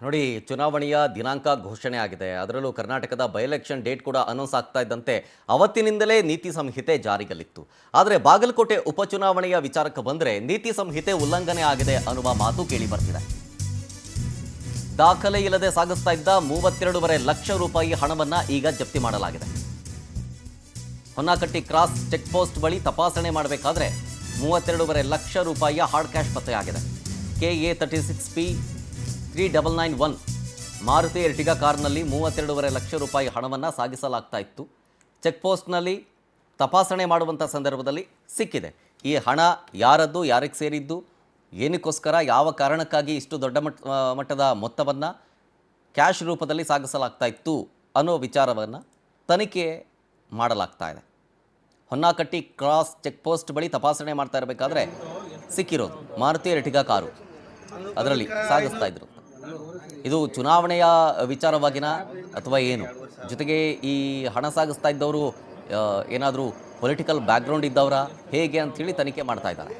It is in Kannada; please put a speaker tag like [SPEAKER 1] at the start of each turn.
[SPEAKER 1] ನೋಡಿ, ಚುನಾವಣೆಯ ದಿನಾಂಕ ಘೋಷಣೆ ಆಗಿದೆ. ಅದರಲ್ಲೂ ಕರ್ನಾಟಕದ ಬೈ ಎಲೆಕ್ಷನ್ ಡೇಟ್ ಕೂಡ ಅನೌನ್ಸ್ ಆಗ್ತಾ ಇದ್ದಂತೆ ಅವತ್ತಿನಿಂದಲೇ ನೀತಿ ಸಂಹಿತೆ ಜಾರಿಯಲ್ಲಿತ್ತು. ಆದರೆ ಬಾಗಲಕೋಟೆ ಉಪಚುನಾವಣೆಯ ವಿಚಾರಕ್ಕೆ ಬಂದರೆ ನೀತಿ ಸಂಹಿತೆ ಉಲ್ಲಂಘನೆ ಆಗಿದೆ ಅನ್ನುವ ಮಾತು ಕೇಳಿ ಬರ್ತಿದೆ. ದಾಖಲೆ ಇಲ್ಲದೆ ಸಾಗಿಸ್ತಾ ಇದ್ದ 32.5 ಲಕ್ಷ ರೂಪಾಯಿ ಹಣವನ್ನ ಈಗ ಜಪ್ತಿ ಮಾಡಲಾಗಿದೆ. ಹೊನ್ನಾಕಟ್ಟಿ ಕ್ರಾಸ್ ಚೆಕ್ ಪೋಸ್ಟ್ ಬಳಿ ತಪಾಸಣೆ ಮಾಡಬೇಕಾದ್ರೆ 32.5 ಲಕ್ಷ ರೂಪಾಯಿಯ ಹಾರ್ಡ್ ಕ್ಯಾಶ್ ಪತ್ತೆಯಾಗಿದೆ. KA 36P 3991 ಮಾರುತಿ ಎರ್ಟಿಗಾ ಕಾರ್ನಲ್ಲಿ 32.5 ಲಕ್ಷ ರೂಪಾಯಿ ಹಣವನ್ನು ಸಾಗಿಸಲಾಗ್ತಾ ಇತ್ತು. ಚೆಕ್ ಪೋಸ್ಟ್ನಲ್ಲಿ ತಪಾಸಣೆ ಮಾಡುವಂಥ ಸಂದರ್ಭದಲ್ಲಿ ಸಿಕ್ಕಿದೆ. ಈ ಹಣ ಯಾರದ್ದು, ಯಾರಿಗೆ ಸೇರಿದ್ದು, ಏನಕ್ಕೋಸ್ಕರ, ಯಾವ ಕಾರಣಕ್ಕಾಗಿ ಇಷ್ಟು ದೊಡ್ಡ ಮಟ್ಟದ ಮೊತ್ತವನ್ನು ಕ್ಯಾಶ್ ರೂಪದಲ್ಲಿ ಸಾಗಿಸಲಾಗ್ತಾ ಇತ್ತು ಅನ್ನೋ ವಿಚಾರವನ್ನು ತನಿಖೆ ಮಾಡಲಾಗ್ತಾ ಇದೆ. ಹೊನ್ನಾಕಟ್ಟಿ ಕ್ರಾಸ್ ಚೆಕ್ ಪೋಸ್ಟ್ ಬಳಿ ತಪಾಸಣೆ ಮಾಡ್ತಾ ಇರಬೇಕಾದ್ರೆ ಸಿಕ್ಕಿರೋದು ಮಾರುತಿ ಎರ್ಟಿಗಾ ಕಾರು, ಅದರಲ್ಲಿ ಸಾಗಿಸ್ತಾ ಇದ್ರು. ಇದು ಚುನಾವಣೆಯ ವಿಚಾರವಾಗಿನ ಅಥವಾ ಏನು? ಜೊತೆಗೆ ಈ ಹಣ ಸಾಗಿಸ್ತಾ ಇದ್ದವರು ಏನಾದರೂ ಪೊಲಿಟಿಕಲ್ ಬ್ಯಾಕ್ಗ್ರೌಂಡ್ ಇದ್ದವರ ಹೇಗೆ ಅಂಥೇಳಿ ತನಿಖೆ ಮಾಡ್ತಾ ಇದ್ದಾರೆ.